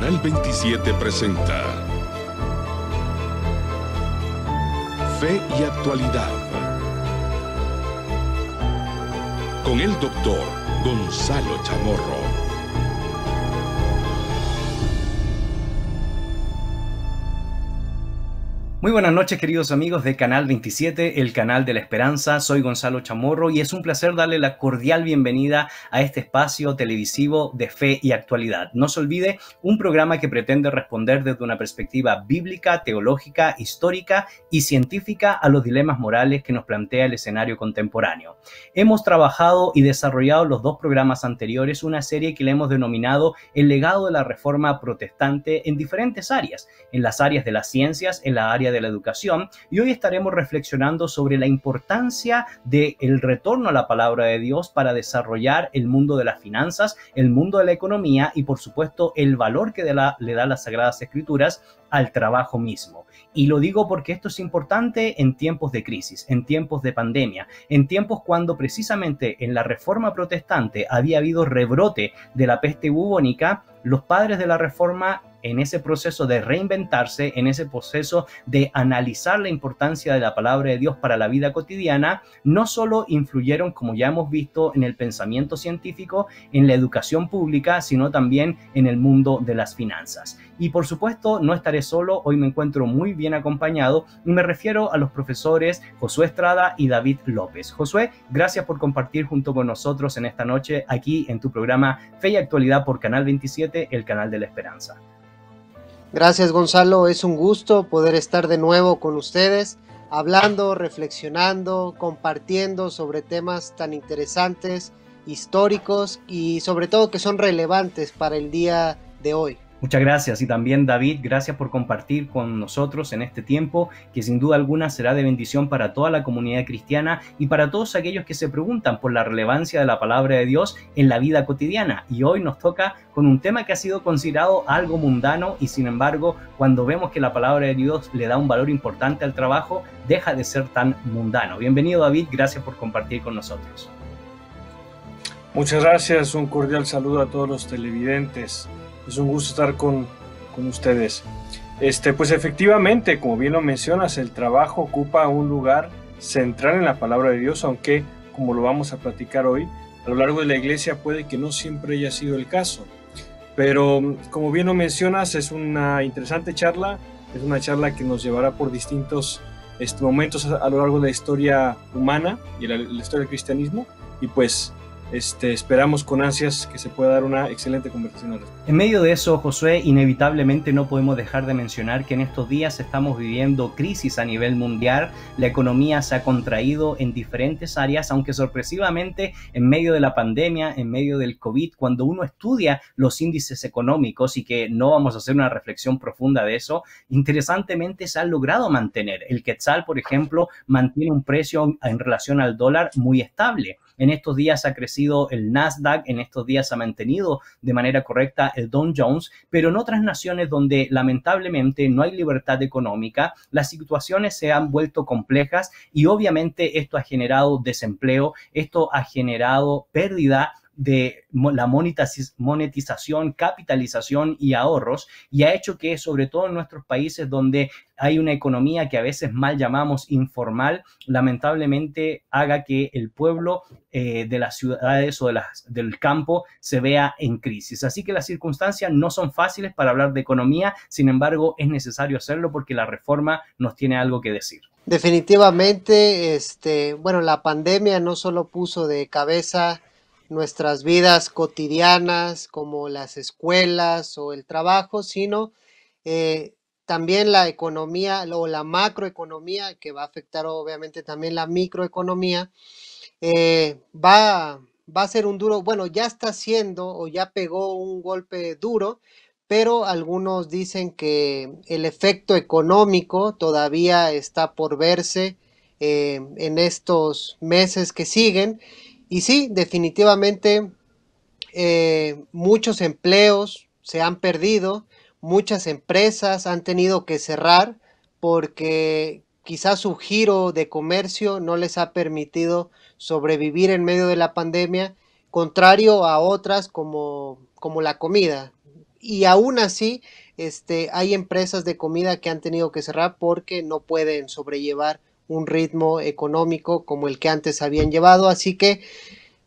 Canal 27 presenta Fe y Actualidad con el doctor Gonzalo Chamorro. Muy buenas noches, queridos amigos de Canal 27, el canal de la esperanza. Soy Gonzalo Chamorro y es un placer darle la cordial bienvenida a este espacio televisivo de fe y actualidad. No se olvide, un programa que pretende responder desde una perspectiva bíblica, teológica, histórica y científica a los dilemas morales que nos plantea el escenario contemporáneo. Hemos trabajado y desarrollado los dos programas anteriores una serie que le hemos denominado El legado de la Reforma Protestante en diferentes áreas, en las áreas de las ciencias, en la área de la educación, y hoy estaremos reflexionando sobre la importancia del retorno a la palabra de Dios para desarrollar el mundo de las finanzas, el mundo de la economía y por supuesto el valor que le da las Sagradas Escrituras al trabajo mismo. Y lo digo porque esto es importante en tiempos de crisis, en tiempos de pandemia, en tiempos cuando precisamente en la Reforma Protestante había habido rebrote de la peste bubónica. Los padres de la Reforma, en ese proceso de reinventarse, en ese proceso de analizar la importancia de la palabra de Dios para la vida cotidiana, no solo influyeron, como ya hemos visto, en el pensamiento científico, en la educación pública, sino también en el mundo de las finanzas. Y por supuesto, no estaré solo, hoy me encuentro muy bien acompañado y me refiero a los profesores Josué Estrada y David López. Josué, gracias por compartir junto con nosotros en esta noche aquí en tu programa Fe y Actualidad por Canal 27, el canal de la esperanza. Gracias, Gonzalo, es un gusto poder estar de nuevo con ustedes, hablando, reflexionando, compartiendo sobre temas tan interesantes, históricos y sobre todo que son relevantes para el día de hoy. Muchas gracias, y también David, gracias por compartir con nosotros en este tiempo que sin duda alguna será de bendición para toda la comunidad cristiana y para todos aquellos que se preguntan por la relevancia de la palabra de Dios en la vida cotidiana. Y hoy nos toca con un tema que ha sido considerado algo mundano y sin embargo, cuando vemos que la palabra de Dios le da un valor importante al trabajo, deja de ser tan mundano. Bienvenido, David, gracias por compartir con nosotros. Muchas gracias, un cordial saludo a todos los televidentes. Es un gusto estar con ustedes. Pues efectivamente, como bien lo mencionas, el trabajo ocupa un lugar central en la palabra de Dios, aunque, como lo vamos a platicar hoy, a lo largo de la iglesia puede que no siempre haya sido el caso. Pero, como bien lo mencionas, es una interesante charla, es una charla que nos llevará por distintos momentos a lo largo de la historia humana y la historia del cristianismo, y pues esperamos con ansias que se pueda dar una excelente conversación. En medio de eso, Josué, inevitablemente no podemos dejar de mencionar que en estos días estamos viviendo crisis a nivel mundial. La economía se ha contraído en diferentes áreas, aunque sorpresivamente en medio de la pandemia, en medio del COVID, cuando uno estudia los índices económicos, y que no vamos a hacer una reflexión profunda de eso, interesantemente se ha logrado mantener. El quetzal, por ejemplo, mantiene un precio en relación al dólar muy estable. En estos días ha crecido el Nasdaq, en estos días ha mantenido de manera correcta el Dow Jones, pero en otras naciones donde lamentablemente no hay libertad económica, las situaciones se han vuelto complejas y obviamente esto ha generado desempleo, esto ha generado pérdida de la monetización, capitalización y ahorros, y ha hecho que sobre todo en nuestros países donde hay una economía que a veces mal llamamos informal, lamentablemente haga que el pueblo de las ciudades o del campo se vea en crisis. Así que las circunstancias no son fáciles para hablar de economía, sin embargo es necesario hacerlo porque la reforma nos tiene algo que decir. Definitivamente, la pandemia no solo puso de cabeza nuestras vidas cotidianas como las escuelas o el trabajo, sino también la economía o la macroeconomía, que va a afectar obviamente también la microeconomía. Va a ser un duro, ya está haciendo o ya pegó un golpe duro, pero algunos dicen que el efecto económico todavía está por verse en estos meses que siguen. Y sí, definitivamente muchos empleos se han perdido, muchas empresas han tenido que cerrar porque quizás su giro de comercio no les ha permitido sobrevivir en medio de la pandemia, contrario a otras como la comida. y aún así hay empresas de comida que han tenido que cerrar porque no pueden sobrellevar un ritmo económico como el que antes habían llevado. Así que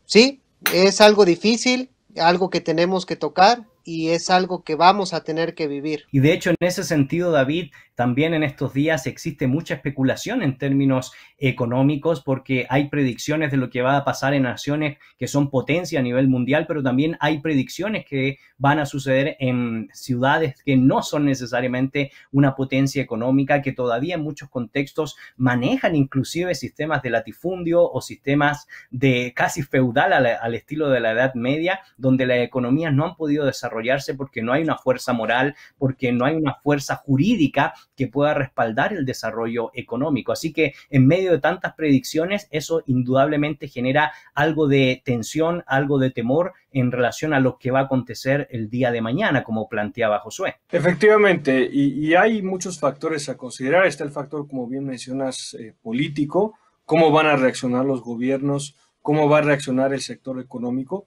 sí, es algo difícil, algo que tenemos que tocar y es algo que vamos a tener que vivir. Y de hecho, en ese sentido, David, también en estos días existe mucha especulación en términos económicos porque hay predicciones de lo que va a pasar en naciones que son potencia a nivel mundial, pero también hay predicciones que van a suceder en ciudades que no son necesariamente una potencia económica, que todavía en muchos contextos manejan inclusive sistemas de latifundio o sistemas de casi feudal al estilo de la Edad Media, donde las economías no han podido desarrollarse porque no hay una fuerza moral, porque no hay una fuerza jurídica que pueda respaldar el desarrollo económico. Así que en medio de tantas predicciones, eso indudablemente genera algo de tensión, algo de temor en relación a lo que va a acontecer el día de mañana, como planteaba Josué. Efectivamente, y hay muchos factores a considerar. Está el factor, como bien mencionas, político, cómo van a reaccionar los gobiernos, cómo va a reaccionar el sector económico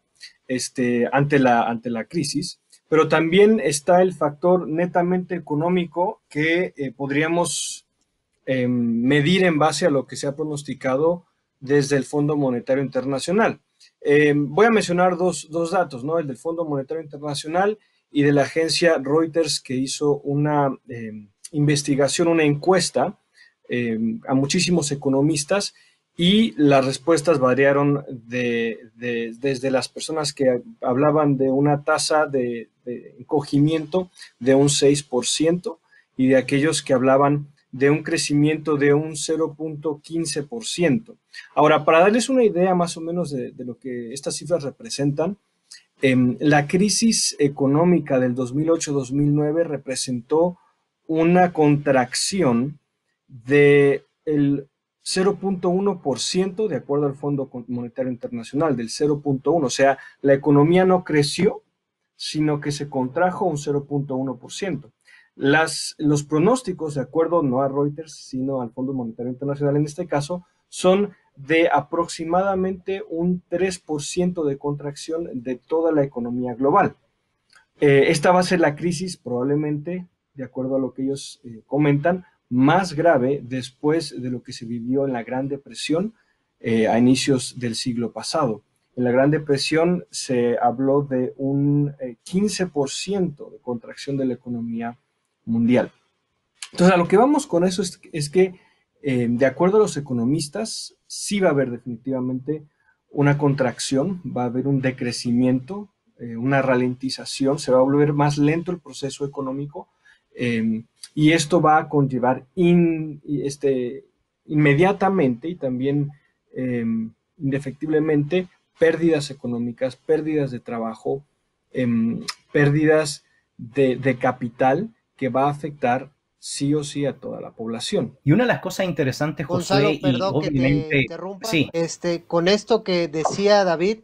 ante la crisis. Pero también está el factor netamente económico que podríamos medir en base a lo que se ha pronosticado desde el Fondo Monetario Internacional. Voy a mencionar dos datos, ¿no? El del Fondo Monetario Internacional y de la agencia Reuters, que hizo una investigación, una encuesta a muchísimos economistas, y las respuestas variaron desde las personas que hablaban de una tasa de encogimiento de un 6% y de aquellos que hablaban de un crecimiento de un 0.15%. Ahora, para darles una idea más o menos de lo que estas cifras representan, la crisis económica del 2008-2009 representó una contracción del 0.1% de acuerdo al Fondo Monetario Internacional, del 0.1%. O sea, la economía no creció, sino que se contrajo un 0.1%. Los pronósticos, de acuerdo no a Reuters, sino al Fondo Monetario Internacional en este caso, son de aproximadamente un 3% de contracción de toda la economía global. Esta va a ser la crisis probablemente, de acuerdo a lo que ellos comentan, más grave después de lo que se vivió en la Gran Depresión a inicios del siglo pasado. En la Gran Depresión se habló de un 15% de contracción de la economía mundial. Entonces, a lo que vamos con eso es que, de acuerdo a los economistas, sí va a haber definitivamente una contracción, va a haber un decrecimiento, una ralentización, se va a volver más lento el proceso económico, y esto va a conllevar inmediatamente y también indefectiblemente pérdidas económicas, pérdidas de trabajo, pérdidas de capital que va a afectar sí o sí a toda la población. Y una de las cosas interesantes, Gonzalo, Josué, perdón y obviamente, que te interrumpa. sí, Con esto que decía David,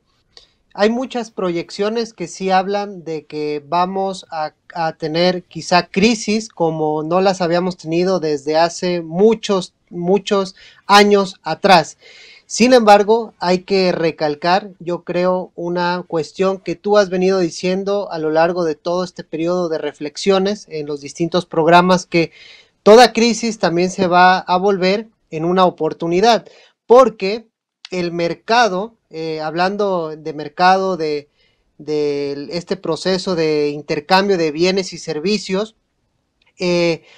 hay muchas proyecciones que sí hablan de que vamos a tener quizá crisis como no las habíamos tenido desde hace muchos años atrás. Sin embargo, hay que recalcar, yo creo, una cuestión que tú has venido diciendo a lo largo de todo este periodo de reflexiones en los distintos programas, que toda crisis también se va a volver en una oportunidad, porque el mercado, hablando de mercado, de este proceso de intercambio de bienes y servicios,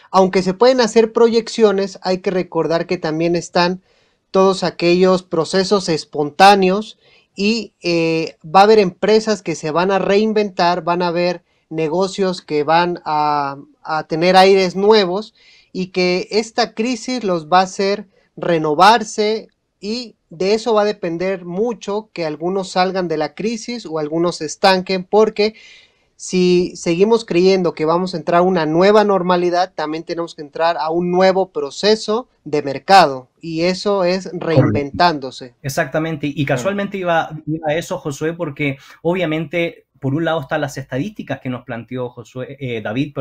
aunque se pueden hacer proyecciones, hay que recordar que también están todos aquellos procesos espontáneos y va a haber empresas que se van a reinventar, van a haber negocios que van a tener aires nuevos y que esta crisis los va a hacer renovarse, y de eso va a depender mucho que algunos salgan de la crisis o algunos se estanquen, porque si seguimos creyendo que vamos a entrar a una nueva normalidad, también tenemos que entrar a un nuevo proceso de mercado, y eso es reinventándose. Exactamente, y casualmente iba a eso, Josué, porque obviamente por un lado están las estadísticas que nos planteó David,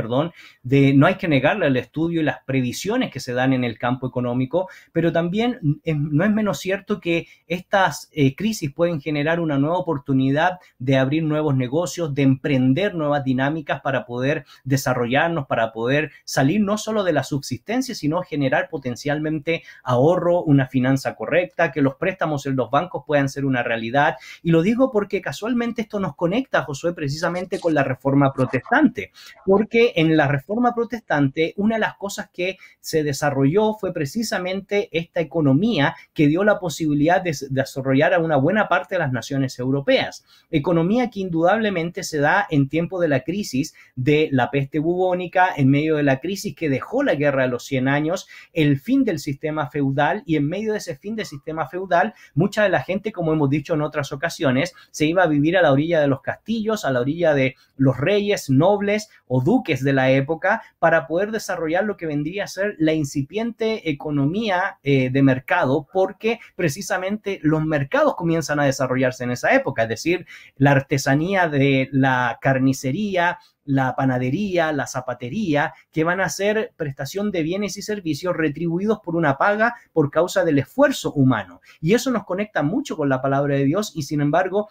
de no hay que negarle el estudio y las previsiones que se dan en el campo económico, pero también no es menos cierto que estas crisis pueden generar una nueva oportunidad de abrir nuevos negocios, de emprender nuevas dinámicas para poder desarrollarnos, para poder salir no solo de la subsistencia, sino generar potencialmente ahorro, una finanza correcta, que los préstamos en los bancos puedan ser una realidad. Y lo digo porque casualmente esto nos conecta, Josué, precisamente con la Reforma Protestante, porque en la Reforma Protestante una de las cosas que se desarrolló fue precisamente esta economía que dio la posibilidad de desarrollar a una buena parte de las naciones europeas. Economía que indudablemente se da en tiempo de la crisis de la peste bubónica, en medio de la crisis que dejó la Guerra de los 100 años, el fin del sistema feudal, y en medio de ese fin del sistema feudal, mucha de la gente, como hemos dicho en otras ocasiones, se iba a vivir a la orilla de los castillos, a la orilla de los reyes, nobles o duques de la época, para poder desarrollar lo que vendría a ser la incipiente economía de mercado, porque precisamente los mercados comienzan a desarrollarse en esa época, es decir, la artesanía de la carnicería, la panadería, la zapatería, que van a ser prestación de bienes y servicios retribuidos por una paga por causa del esfuerzo humano. Y eso nos conecta mucho con la palabra de Dios, y sin embargo,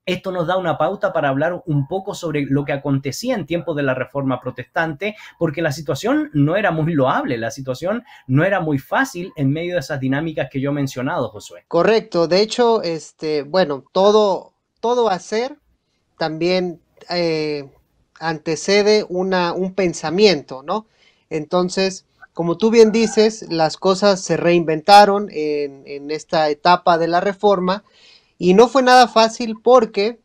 esto nos da una pauta para hablar un poco sobre lo que acontecía en tiempos de la Reforma Protestante, porque la situación no era muy loable, la situación no era muy fácil en medio de esas dinámicas que yo he mencionado, Josué. Correcto, de hecho, bueno, todo hacer también antecede un pensamiento, ¿no? Entonces, como tú bien dices, las cosas se reinventaron en esta etapa de la Reforma, y no fue nada fácil porque,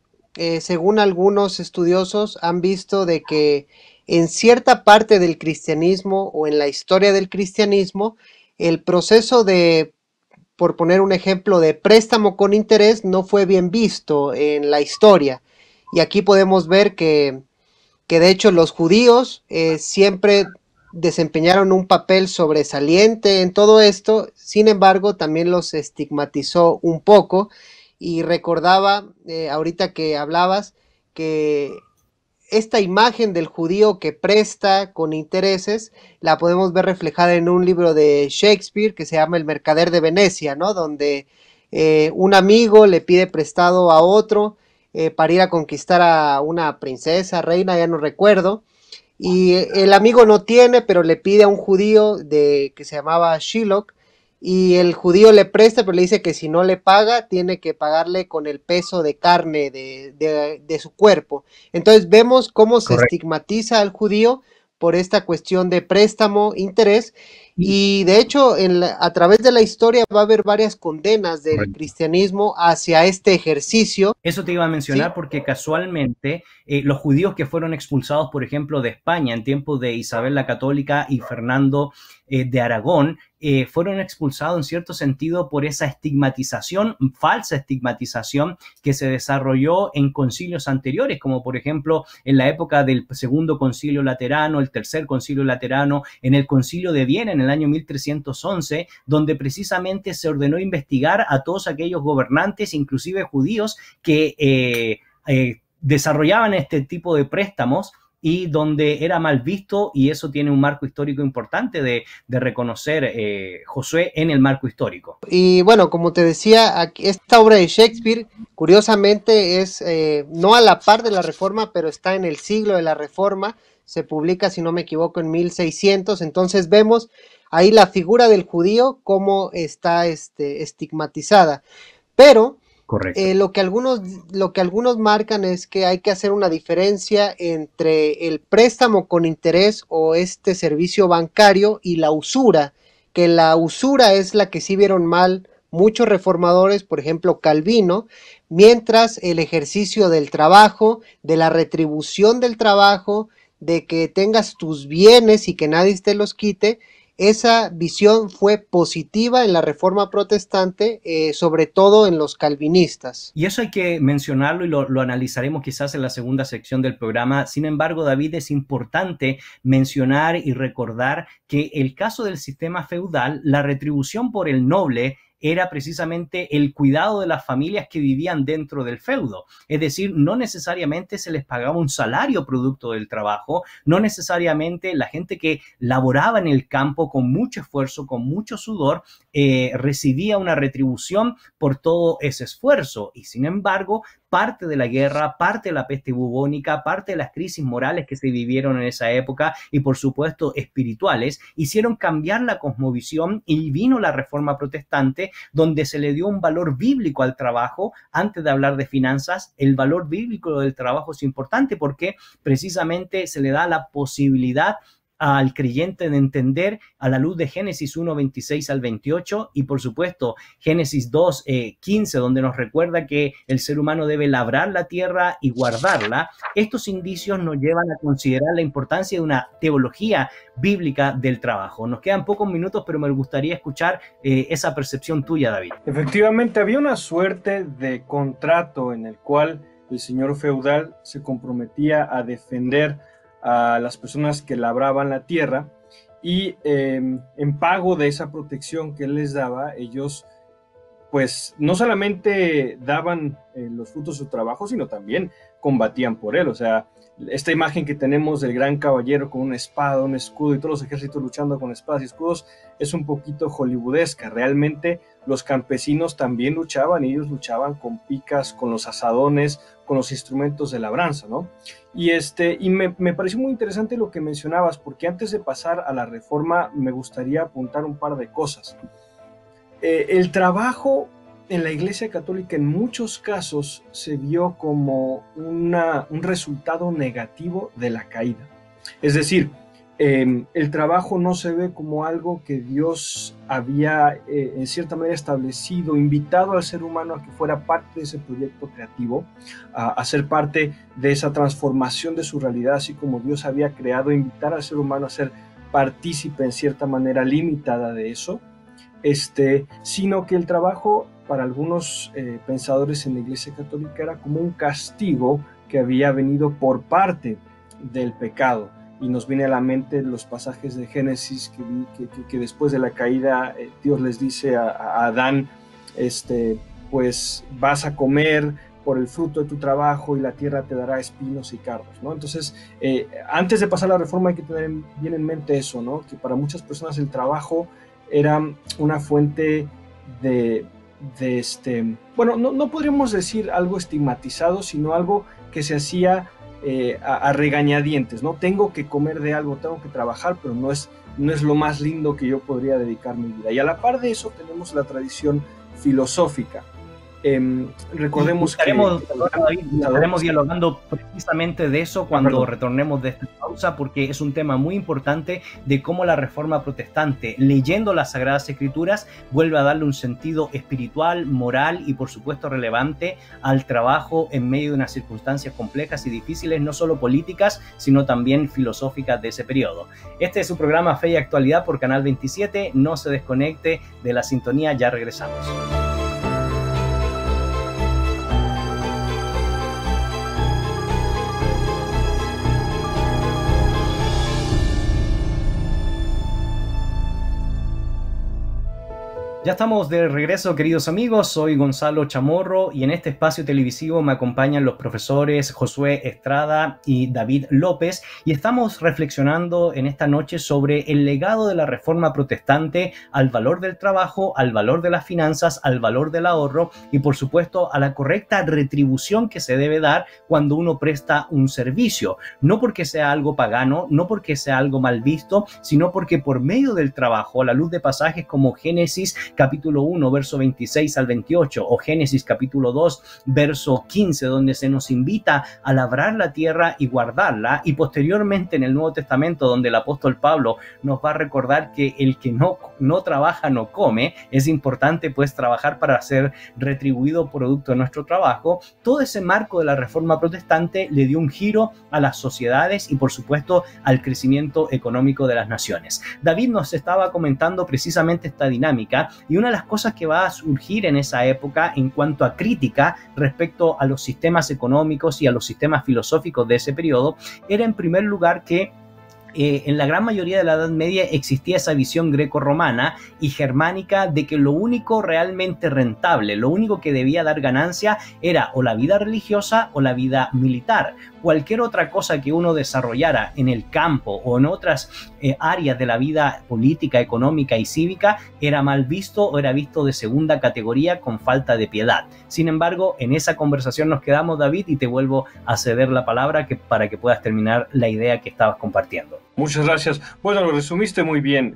según algunos estudiosos, han visto de que en cierta parte del cristianismo o en la historia del cristianismo, el proceso de, por poner un ejemplo, de préstamo con interés no fue bien visto en la historia. Y aquí podemos ver que de hecho los judíos siempre desempeñaron un papel sobresaliente en todo esto. Sin embargo, también los estigmatizó un poco. Y recordaba, ahorita que hablabas, que esta imagen del judío que presta con intereses la podemos ver reflejada en un libro de Shakespeare que se llama El Mercader de Venecia, ¿no? Donde un amigo le pide prestado a otro para ir a conquistar a una princesa, reina, ya no recuerdo, y el amigo no tiene, pero le pide a un judío que se llamaba Shylock, y el judío le presta, pero le dice que si no le paga, tiene que pagarle con el peso de carne de su cuerpo. Entonces vemos cómo se estigmatiza al judío por esta cuestión de préstamo, interés, y de hecho a través de la historia va a haber varias condenas del cristianismo hacia este ejercicio. Eso te iba a mencionar, ¿sí? Porque casualmente los judíos que fueron expulsados, por ejemplo, de España en tiempos de Isabel la Católica y Fernando de Aragón, fueron expulsados en cierto sentido por esa estigmatización, falsa estigmatización que se desarrolló en concilios anteriores, como por ejemplo en la época del Segundo Concilio Laterano, el Tercer Concilio Laterano, en el Concilio de Viena en el año 1311, donde precisamente se ordenó investigar a todos aquellos gobernantes, inclusive judíos, que desarrollaban este tipo de préstamos, y donde era mal visto, y eso tiene un marco histórico importante de reconocer, Josué, en el marco histórico. Y bueno, como te decía, esta obra de Shakespeare, curiosamente, es no a la par de la Reforma, pero está en el siglo de la Reforma, se publica, si no me equivoco, en 1600, entonces vemos ahí la figura del judío, cómo está estigmatizada, pero lo que algunos marcan es que hay que hacer una diferencia entre el préstamo con interés o este servicio bancario y la usura, que la usura es la que sí vieron mal muchos reformadores, por ejemplo Calvino, mientras el ejercicio del trabajo, de la retribución del trabajo, de que tengas tus bienes y que nadie te los quite, esa visión fue positiva en la Reforma Protestante, sobre todo en los calvinistas. Y eso hay que mencionarlo y lo analizaremos quizás en la segunda sección del programa. Sin embargo, David, es importante mencionar y recordar que el caso del sistema feudal, la retribución por el noble era precisamente el cuidado de las familias que vivían dentro del feudo. Es decir, no necesariamente se les pagaba un salario producto del trabajo, no necesariamente la gente que laboraba en el campo con mucho esfuerzo, con mucho sudor, recibía una retribución por todo ese esfuerzo. Y sin embargo, parte de la guerra, parte de la peste bubónica, parte de las crisis morales que se vivieron en esa época y por supuesto espirituales, hicieron cambiar la cosmovisión y vino la Reforma Protestante, donde se le dio un valor bíblico al trabajo. Antes de hablar de finanzas, el valor bíblico del trabajo es importante porque precisamente se le da la posibilidad al creyente de entender a la luz de Génesis 1, 26 al 28 y por supuesto Génesis 2, 15, donde nos recuerda que el ser humano debe labrar la tierra y guardarla. Estos indicios nos llevan a considerar la importancia de una teología bíblica del trabajo. Nos quedan pocos minutos, pero me gustaría escuchar esa percepción tuya, David. Efectivamente, había una suerte de contrato en el cual el señor feudal se comprometía a defender a las personas que labraban la tierra y en pago de esa protección que él les daba, ellos pues no solamente daban los frutos de su trabajo, sino también combatían por él. O sea, esta imagen que tenemos del gran caballero con una espada, un escudo y todos los ejércitos luchando con espadas y escudos es un poquito hollywoodesca. Realmente los campesinos también luchaban, y ellos luchaban con picas, con los azadones, con los instrumentos de labranza, ¿no? Y me pareció muy interesante lo que mencionabas, porque antes de pasar a la reforma me gustaría apuntar un par de cosas. El trabajo en la Iglesia Católica en muchos casos se vio como un resultado negativo de la caída. Es decir, el trabajo no se ve como algo que Dios había en cierta manera establecido, invitado al ser humano a que fuera parte de ese proyecto creativo, a ser parte de esa transformación de su realidad, así como Dios había creado, invitar al ser humano a ser partícipe en cierta manera limitada de eso, sino que el trabajo para algunos pensadores en la Iglesia Católica era como un castigo que había venido por parte del pecado. Y nos viene a la mente los pasajes de Génesis que después de la caída Dios les dice a Adán, pues vas a comer por el fruto de tu trabajo y la tierra te dará espinos y cardos, ¿no? Entonces, antes de pasar la reforma hay que tener bien en mente eso, ¿no? Que para muchas personas el trabajo era una fuente bueno, no podríamos decir algo estigmatizado, sino algo que se hacía a regañadientes, ¿no? Tengo que comer de algo, tengo que trabajar, pero no es lo más lindo que yo podría dedicar mi vida. Y a la par de eso tenemos la tradición filosófica. Recordemos estaremos dialogando precisamente de eso cuando retornemos de esta pausa, porque es un tema muy importante de cómo la Reforma Protestante, leyendo las Sagradas Escrituras, vuelve a darle un sentido espiritual, moral y por supuesto relevante al trabajo en medio de unas circunstancias complejas y difíciles, no solo políticas, sino también filosóficas de ese periodo. Este es su programa Fe y Actualidad por Canal 27. No se desconecte de la sintonía, ya regresamos. Ya estamos de regreso, queridos amigos. Soy Gonzalo Chamorro y en este espacio televisivo me acompañan los profesores Josué Estrada y David López, y estamos reflexionando en esta noche sobre el legado de la Reforma Protestante al valor del trabajo, al valor de las finanzas, al valor del ahorro y por supuesto a la correcta retribución que se debe dar cuando uno presta un servicio, no porque sea algo pagano, no porque sea algo mal visto, sino porque por medio del trabajo, a la luz de pasajes como Génesis capítulo 1, verso 26 al 28, o Génesis capítulo 2, verso 15, donde se nos invita a labrar la tierra y guardarla, y posteriormente en el Nuevo Testamento, donde el apóstol Pablo nos va a recordar que el que no trabaja no come. Es importante pues trabajar para ser retribuido producto de nuestro trabajo. Todo ese marco de la Reforma Protestante le dio un giro a las sociedades y por supuesto al crecimiento económico de las naciones. David nos estaba comentando precisamente esta dinámica, y una de las cosas que va a surgir en esa época en cuanto a crítica respecto a los sistemas económicos y a los sistemas filosóficos de ese periodo era en primer lugar que en la gran mayoría de la Edad Media existía esa visión greco-romana y germánica de que lo único realmente rentable, lo único que debía dar ganancia era o la vida religiosa o la vida militar. Cualquier otra cosa que uno desarrollara en el campo o en otras áreas de la vida política, económica y cívica era mal visto o era visto de segunda categoría con falta de piedad. Sin embargo, en esa conversación nos quedamos, David, y te vuelvo a ceder la palabra para que puedas terminar la idea que estabas compartiendo. Muchas gracias. Bueno, lo resumiste muy bien.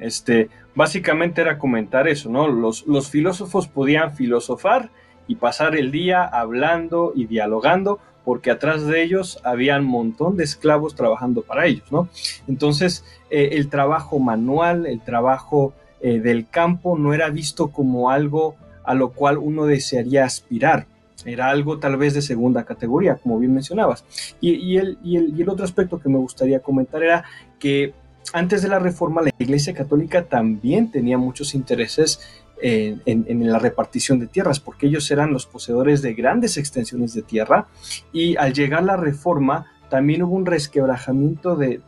Básicamente era comentar eso, ¿no? Los filósofos podían filosofar y pasar el día hablando y dialogando, porque atrás de ellos había un montón de esclavos trabajando para ellos, ¿no? Entonces, el trabajo manual, el trabajo del campo no era visto como algo a lo cual uno desearía aspirar. Era algo tal vez de segunda categoría, como bien mencionabas. Y el otro aspecto que me gustaría comentar era que antes de la Reforma la Iglesia Católica también tenía muchos intereses en la repartición de tierras, porque ellos eran los poseedores de grandes extensiones de tierra, y al llegar la Reforma también hubo un resquebrajamiento de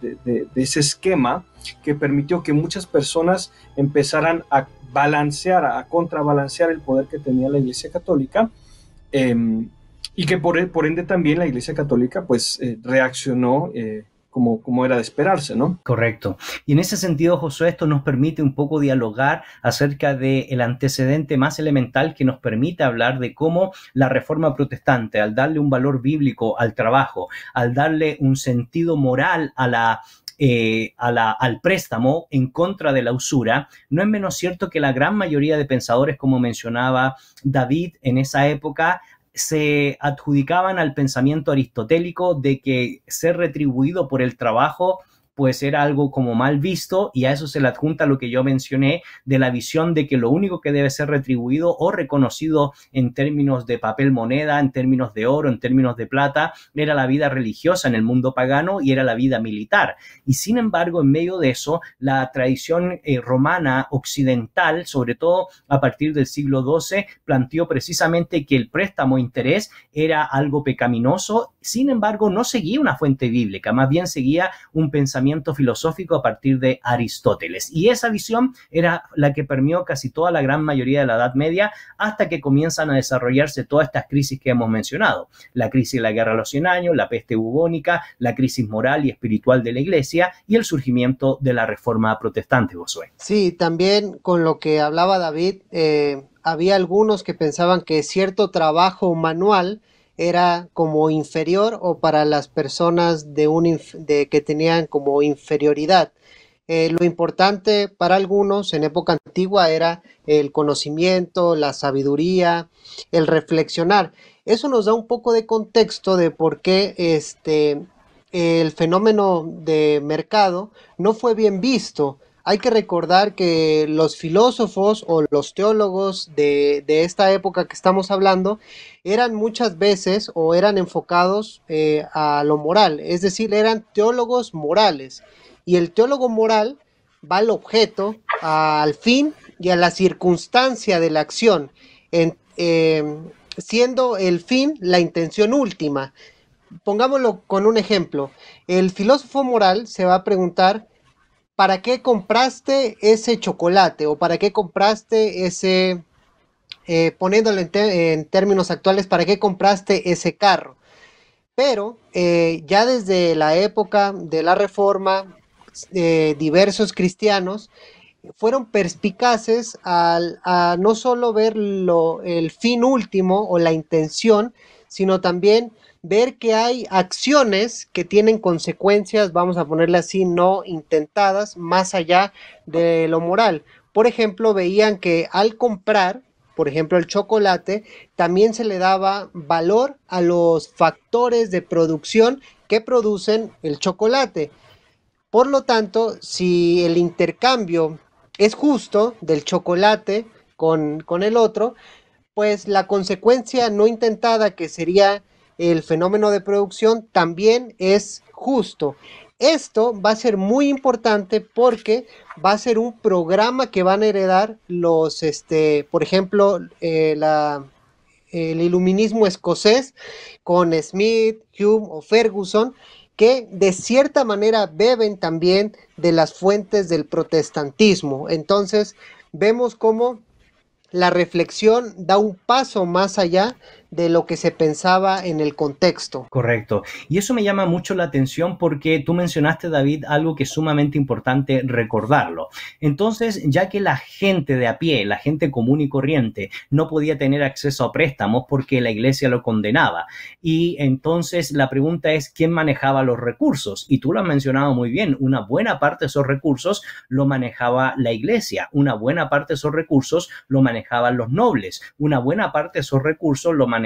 ese esquema que permitió que muchas personas empezaran a contrabalancear el poder que tenía la Iglesia Católica, y que por ende también la Iglesia Católica pues reaccionó como era de esperarse, ¿no? Correcto. Y en ese sentido, Josué, esto nos permite un poco dialogar acerca del antecedente más elemental que nos permite hablar de cómo la Reforma Protestante, al darle un valor bíblico al trabajo, al darle un sentido moral al préstamo en contra de la usura, no es menos cierto que la gran mayoría de pensadores, como mencionaba David, en esa época se adjudicaban al pensamiento aristotélico de que ser retribuido por el trabajo pues era algo como mal visto, y a eso se le adjunta lo que yo mencioné de la visión de que lo único que debe ser retribuido o reconocido en términos de papel moneda, en términos de oro, en términos de plata, era la vida religiosa en el mundo pagano y era la vida militar. Y sin embargo, en medio de eso, la tradición romana occidental, sobre todo a partir del siglo XII, planteó precisamente que el préstamo interés era algo pecaminoso. Sin embargo, no seguía una fuente bíblica, más bien seguía un pensamiento filosófico a partir de Aristóteles. Y esa visión era la que permeó casi toda la gran mayoría de la Edad Media, hasta que comienzan a desarrollarse todas estas crisis que hemos mencionado. La crisis de la Guerra de los 100 años, la peste bubónica, la crisis moral y espiritual de la Iglesia y el surgimiento de la Reforma Protestante, Josué. Sí, también con lo que hablaba David, había algunos que pensaban que cierto trabajo manual era como inferior, o para las personas que tenían como inferioridad. Lo importante para algunos en época antigua era el conocimiento, la sabiduría, el reflexionar. Eso nos da un poco de contexto de por qué el fenómeno de mercado no fue bien visto. Hay que recordar que los filósofos o los teólogos de esta época que estamos hablando eran muchas veces o eran enfocados a lo moral, es decir, eran teólogos morales. Y el teólogo moral va al objeto, al fin y a la circunstancia de la acción, siendo el fin la intención última. Pongámoslo con un ejemplo. El filósofo moral se va a preguntar: ¿para qué compraste ese chocolate? ¿O para qué compraste ese, poniéndolo en términos actuales, ¿para qué compraste ese carro? Pero ya desde la época de la Reforma, diversos cristianos fueron perspicaces a no solo ver el fin último o la intención, sino también ver que hay acciones que tienen consecuencias, vamos a ponerle así, no intentadas, más allá de lo moral. Por ejemplo, veían que al comprar, por ejemplo, el chocolate, también se le daba valor a los factores de producción que producen el chocolate. Por lo tanto, si el intercambio es justo del chocolate con el otro, pues la consecuencia no intentada, que sería el fenómeno de producción, también es justo. Esto va a ser muy importante porque va a ser un programa que van a heredar los, por ejemplo, el iluminismo escocés con Smith, Hume o Ferguson, que de cierta manera beben también de las fuentes del protestantismo. Entonces vemos cómo la reflexión da un paso más allá de lo que se pensaba en el contexto. Correcto. Y eso me llama mucho la atención porque tú mencionaste, David, algo que es sumamente importante recordarlo. Entonces, ya que la gente de a pie, la gente común y corriente, no podía tener acceso a préstamos porque la iglesia lo condenaba. Y entonces la pregunta es, ¿quién manejaba los recursos? Y tú lo has mencionado muy bien. Una buena parte de esos recursos lo manejaba la iglesia. Una buena parte de esos recursos lo manejaban los nobles. Una buena parte de esos recursos lo manejaban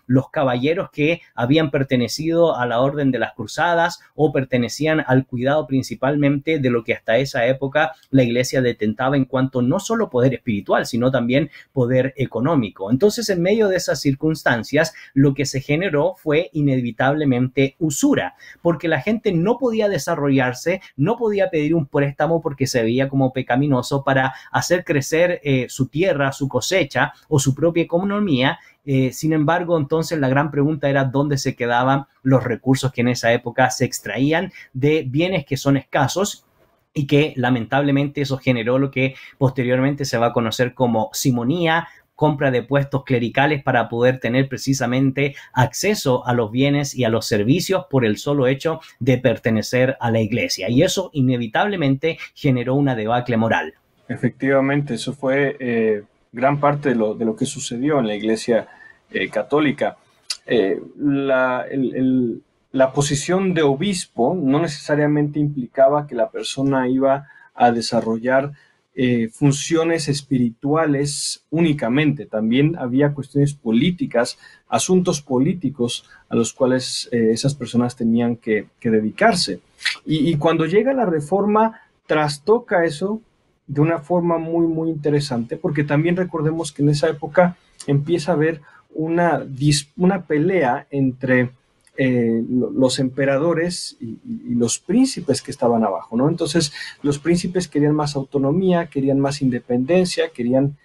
los caballeros que habían pertenecido a la orden de las cruzadas o pertenecían al cuidado principalmente de lo que hasta esa época la iglesia detentaba en cuanto no solo poder espiritual, sino también poder económico. Entonces, en medio de esas circunstancias, lo que se generó fue inevitablemente usura, porque la gente no podía desarrollarse, no podía pedir un préstamo porque se veía como pecaminoso para hacer crecer su tierra, su cosecha o su propia economía. Sin embargo, entonces la gran pregunta era dónde se quedaban los recursos que en esa época se extraían de bienes que son escasos y que lamentablemente eso generó lo que posteriormente se va a conocer como simonía, compra de puestos clericales para poder tener precisamente acceso a los bienes y a los servicios por el solo hecho de pertenecer a la iglesia. Y eso inevitablemente generó una debacle moral. Efectivamente, eso fue gran parte de lo que sucedió en la iglesia católica. La posición de obispo no necesariamente implicaba que la persona iba a desarrollar funciones espirituales únicamente. También había cuestiones políticas, asuntos políticos a los cuales esas personas tenían que dedicarse. Y cuando llega la Reforma, trastoca eso de una forma muy, muy interesante, porque también recordemos que en esa época empieza a haber una pelea entre los emperadores y los príncipes que estaban abajo, ¿no? Entonces, los príncipes querían más autonomía, querían más independencia, querían,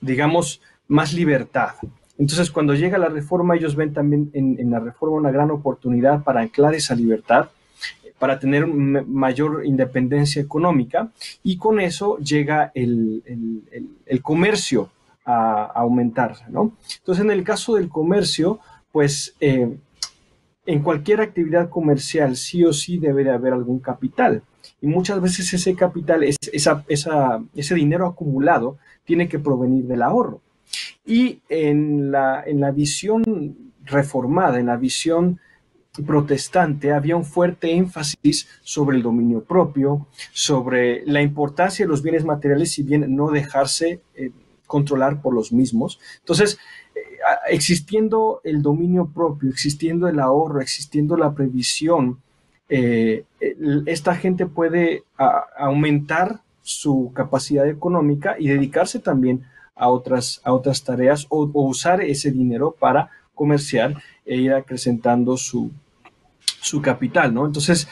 digamos, más libertad. Entonces, cuando llega la Reforma, ellos ven también en la Reforma una gran oportunidad para anclar esa libertad, para tener mayor independencia económica, y con eso llega el comercio a aumentarse, ¿no? Entonces, en el caso del comercio, pues en cualquier actividad comercial sí o sí debe de haber algún capital, y muchas veces ese capital, ese dinero acumulado, tiene que provenir del ahorro. Y en la visión reformada, en la visión protestante, había un fuerte énfasis sobre el dominio propio, sobre la importancia de los bienes materiales, si bien no dejarse controlar por los mismos. Entonces, existiendo el dominio propio, existiendo el ahorro, existiendo la previsión, esta gente puede aumentar su capacidad económica y dedicarse también a otras tareas, o usar ese dinero para comerciar e ir acrecentando su capital, ¿no? Entonces,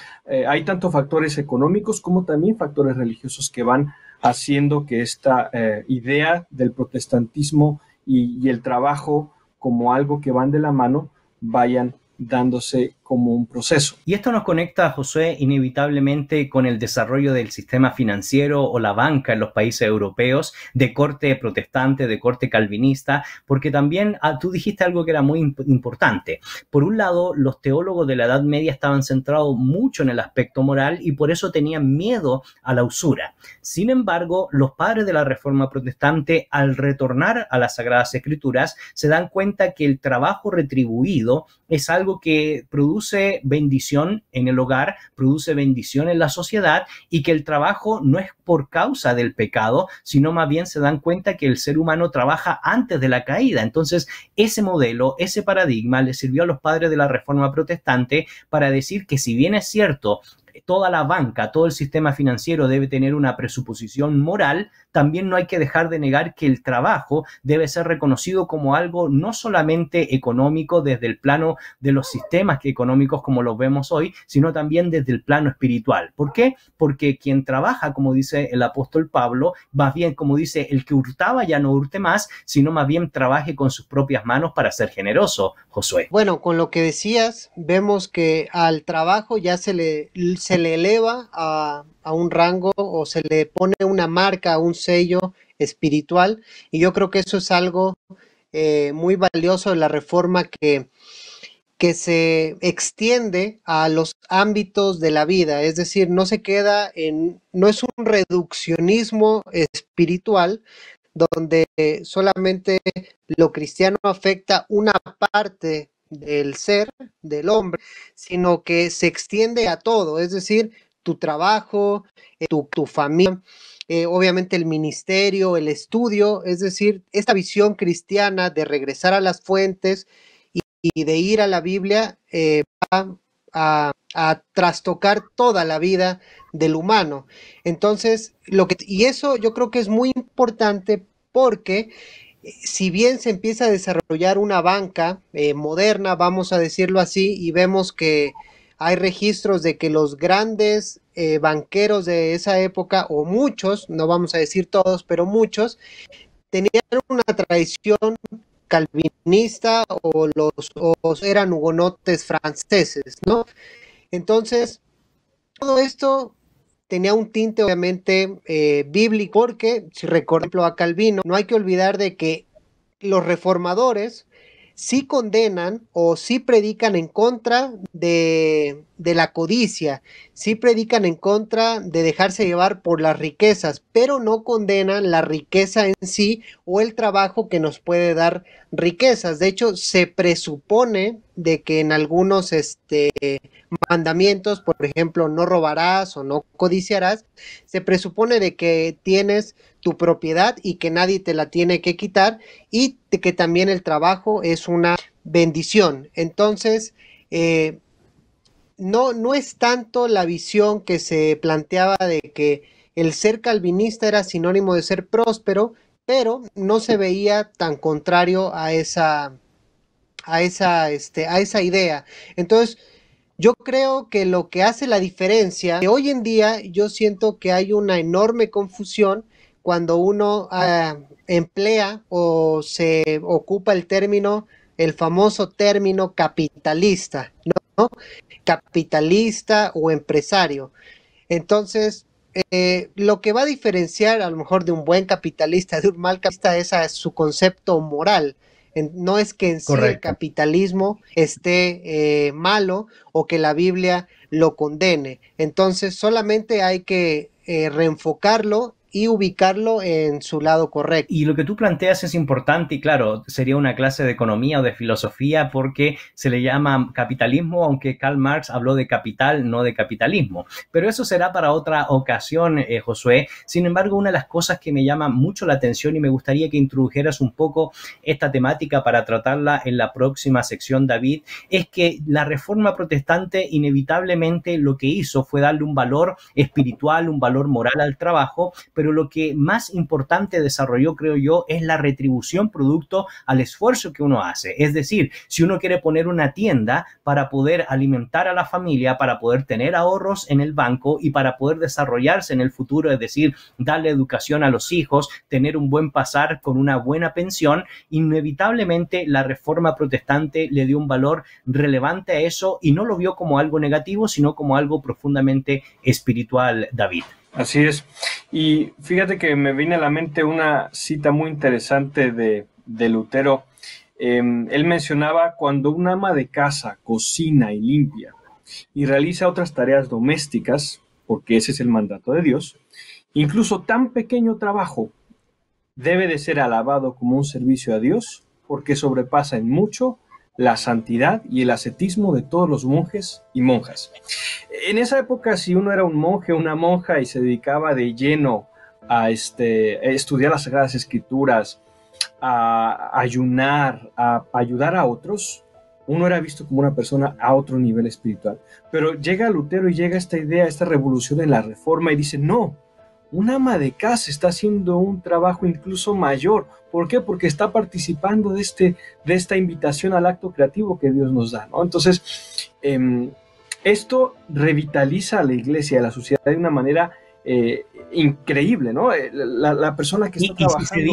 hay tanto factores económicos como también factores religiosos que van haciendo que esta idea del protestantismo y el trabajo como algo que van de la mano vayan dándose como un proceso. Y esto nos conecta, Josué, inevitablemente con el desarrollo del sistema financiero o la banca en los países europeos de corte protestante, de corte calvinista, porque también tú dijiste algo que era muy importante. Por un lado, los teólogos de la Edad Media estaban centrados mucho en el aspecto moral y por eso tenían miedo a la usura. Sin embargo, los padres de la Reforma Protestante, al retornar a las Sagradas Escrituras, se dan cuenta que el trabajo retribuido es algo que produce bendición en el hogar, produce bendición en la sociedad, y que el trabajo no es por causa del pecado, sino más bien se dan cuenta que el ser humano trabaja antes de la caída. Entonces, ese modelo, ese paradigma le sirvió a los padres de la Reforma Protestante para decir que, si bien es cierto, toda la banca, todo el sistema financiero debe tener una presuposición moral, también no hay que dejar de negar que el trabajo debe ser reconocido como algo no solamente económico desde el plano de los sistemas económicos como los vemos hoy, sino también desde el plano espiritual. ¿Por qué? Porque quien trabaja, como dice el apóstol Pablo, más bien como dice, el que hurtaba ya no hurte más, sino más bien trabaje con sus propias manos para ser generoso, Josué. Bueno, con lo que decías, vemos que al trabajo ya se le eleva a un rango o se le pone una marca, un sello espiritual, y yo creo que eso es algo muy valioso de la reforma que se extiende a los ámbitos de la vida, es decir, no se queda no es un reduccionismo espiritual donde solamente lo cristiano afecta una parte del ser, del hombre, sino que se extiende a todo, es decir, tu trabajo, tu familia, obviamente el ministerio, el estudio, es decir, esta visión cristiana de regresar a las fuentes y de ir a la Biblia va a trastocar toda la vida del humano. Entonces, y eso yo creo que es muy importante porque si bien se empieza a desarrollar una banca moderna, vamos a decirlo así, y vemos que hay registros de que los grandes banqueros de esa época, o muchos, no vamos a decir todos, pero muchos, tenían una tradición calvinista o eran hugonotes franceses, ¿no? Entonces, todo esto tenía un tinte obviamente bíblico, porque si recordamos a Calvino, no hay que olvidar de que los reformadores sí condenan o sí predican en contra de la codicia, sí predican en contra de dejarse llevar por las riquezas, pero no condenan la riqueza en sí o el trabajo que nos puede dar riquezas. De hecho, se presupone de que en algunos mandamientos, por ejemplo, no robarás o no codiciarás, se presupone de que tienes tu propiedad y que nadie te la tiene que quitar, y de que también el trabajo es una bendición. Entonces, no es tanto la visión que se planteaba de que el ser calvinista era sinónimo de ser próspero, pero no se veía tan contrario a esa idea. Entonces, yo creo que lo que hace la diferencia, que hoy en día yo siento que hay una enorme confusión cuando uno emplea o se ocupa el famoso término capitalista, ¿no? Capitalista o empresario. Entonces, lo que va a diferenciar a lo mejor de un buen capitalista de un mal capitalista es su concepto moral. No es que en sí el capitalismo esté malo o que la Biblia lo condene. Entonces solamente hay que reenfocarlo y ubicarlo en su lado correcto. Y lo que tú planteas es importante y claro, sería una clase de economía o de filosofía porque se le llama capitalismo, aunque Karl Marx habló de capital, no de capitalismo. Pero eso será para otra ocasión, Josué. Sin embargo, una de las cosas que me llama mucho la atención y me gustaría que introdujeras un poco esta temática para tratarla en la próxima sección, David, es que la Reforma Protestante inevitablemente lo que hizo fue darle un valor espiritual, un valor moral al trabajo, pero lo que más importante desarrolló, creo yo, es la retribución producto al esfuerzo que uno hace. Es decir, si uno quiere poner una tienda para poder alimentar a la familia, para poder tener ahorros en el banco y para poder desarrollarse en el futuro, es decir, darle educación a los hijos, tener un buen pasar con una buena pensión, inevitablemente la Reforma Protestante le dio un valor relevante a eso y no lo vio como algo negativo, sino como algo profundamente espiritual, David. Así es. Y fíjate que me viene a la mente una cita muy interesante de Lutero. Él mencionaba: cuando un ama de casa cocina y limpia y realiza otras tareas domésticas, porque ese es el mandato de Dios, incluso tan pequeño trabajo debe de ser alabado como un servicio a Dios, porque sobrepasa en mucho la santidad y el ascetismo de todos los monjes y monjas. En esa época, si uno era un monje o una monja y se dedicaba de lleno a estudiar las Sagradas Escrituras, a ayunar, a ayudar a otros, uno era visto como una persona a otro nivel espiritual. Pero llega Lutero y llega esta idea, esta revolución en la Reforma y dice: no, una ama de casa está haciendo un trabajo incluso mayor. ¿Por qué? Porque está participando de esta invitación al acto creativo que Dios nos da, ¿no? Entonces, esto revitaliza a la iglesia, a la sociedad de una manera increíble, ¿no? La persona que está trabajando...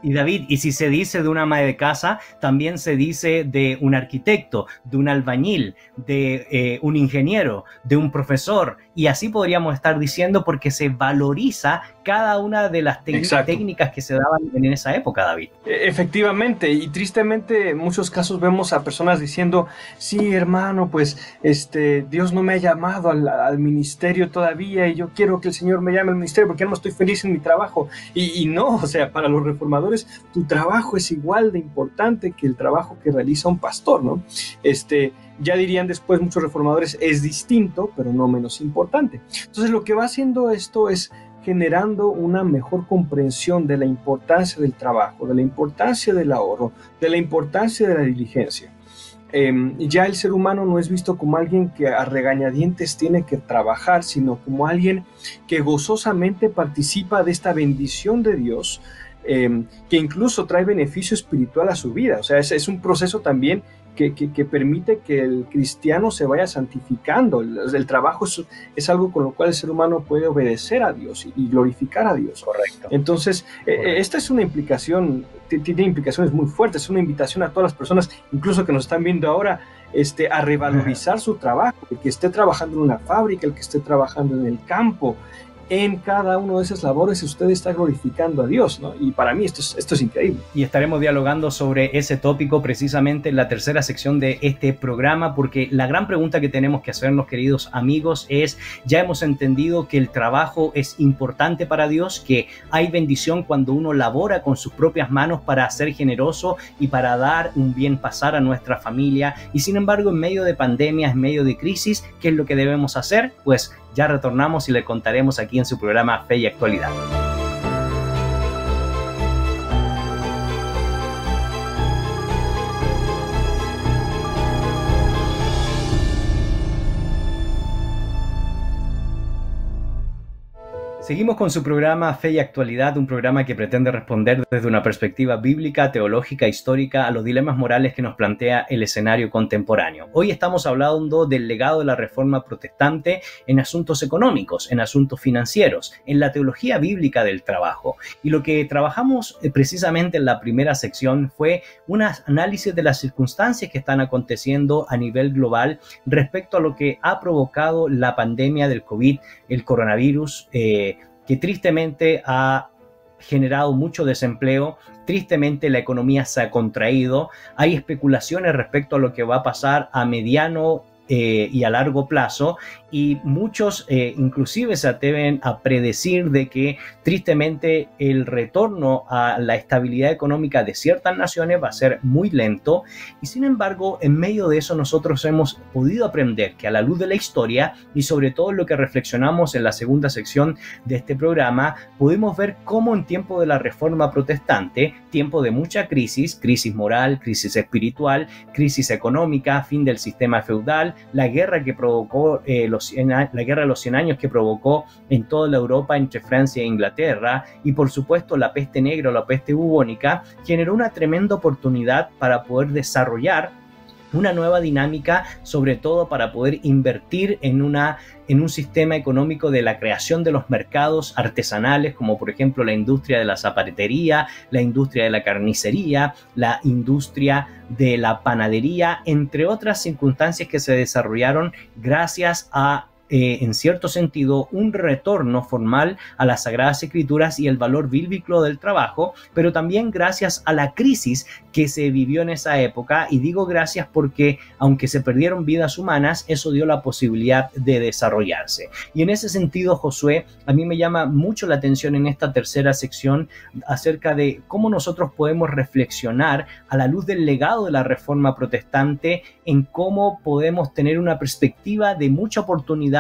Y David, y si se dice de una ama de casa, también se dice de un arquitecto, de un albañil, de un ingeniero, de un profesor, y así podríamos estar diciendo, porque se valoriza cada una de las técnicas que se daban en esa época, David. Efectivamente, y tristemente en muchos casos vemos a personas diciendo, sí, hermano, pues Dios no me ha llamado al ministerio todavía, y yo quiero que el Señor me llame al ministerio porque ya no estoy feliz en mi trabajo. Y no, o sea, para los reformadores, tu trabajo es igual de importante que el trabajo que realiza un pastor, ¿no? Ya dirían después muchos reformadores, es distinto, pero no menos importante. Entonces, lo que va haciendo esto es generando una mejor comprensión de la importancia del trabajo, de la importancia del ahorro, de la importancia de la diligencia. Ya el ser humano no es visto como alguien que a regañadientes tiene que trabajar, sino como alguien que gozosamente participa de esta bendición de Dios, que incluso trae beneficio espiritual a su vida. O sea, es un proceso también que permite que el cristiano se vaya santificando. El trabajo es algo con lo cual el ser humano puede obedecer a Dios y glorificar a Dios. Correcto. Entonces, esta es una implicación, tiene implicaciones muy fuertes, es una invitación a todas las personas, incluso que nos están viendo ahora, a revalorizar su trabajo, el que esté trabajando en una fábrica, el que esté trabajando en el campo. En cada una de esas labores usted está glorificando a Dios, ¿no? Y para mí esto es increíble. Y estaremos dialogando sobre ese tópico precisamente en la tercera sección de este programa, porque la gran pregunta que tenemos que hacernos, queridos amigos, es, ya hemos entendido que el trabajo es importante para Dios, que hay bendición cuando uno labora con sus propias manos para ser generoso y para dar un bien pasar a nuestra familia, y sin embargo, en medio de pandemias, en medio de crisis, ¿qué es lo que debemos hacer? Pues ya retornamos y le contaremos aquí en su programa Fe y Actualidad. Seguimos con su programa Fe y Actualidad, un programa que pretende responder desde una perspectiva bíblica, teológica, histórica a los dilemas morales que nos plantea el escenario contemporáneo. Hoy estamos hablando del legado de la Reforma Protestante en asuntos económicos, en asuntos financieros, en la teología bíblica del trabajo. Y lo que trabajamos precisamente en la primera sección fue un análisis de las circunstancias que están aconteciendo a nivel global respecto a lo que ha provocado la pandemia del COVID, el coronavirus, que tristemente ha generado mucho desempleo. Tristemente la economía se ha contraído. Hay especulaciones respecto a lo que va a pasar a mediano y a largo plazo, y muchos inclusive se atreven a predecir de que tristemente el retorno a la estabilidad económica de ciertas naciones va a ser muy lento. Y sin embargo, en medio de eso nosotros hemos podido aprender que a la luz de la historia, y sobre todo lo que reflexionamos en la segunda sección de este programa, pudimos ver cómo en tiempo de la Reforma Protestante, tiempo de mucha crisis moral, crisis espiritual, crisis económica, fin del sistema feudal, la guerra que provocó la guerra de los 100 años que provocó en toda la Europa entre Francia e Inglaterra, y por supuesto la peste negra o la peste bubónica, generó una tremenda oportunidad para poder desarrollar una nueva dinámica, sobre todo para poder invertir en un sistema económico de la creación de los mercados artesanales, como por ejemplo la industria de la zapatería, la industria de la carnicería, la industria de la panadería, entre otras circunstancias que se desarrollaron gracias a en cierto sentido, un retorno formal a las Sagradas Escrituras y el valor bíblico del trabajo, pero también gracias a la crisis que se vivió en esa época. Y digo gracias porque, aunque se perdieron vidas humanas, eso dio la posibilidad de desarrollarse. Y en ese sentido, Josué, a mí me llama mucho la atención en esta tercera sección acerca de cómo nosotros podemos reflexionar a la luz del legado de la Reforma Protestante en cómo podemos tener una perspectiva de mucha oportunidad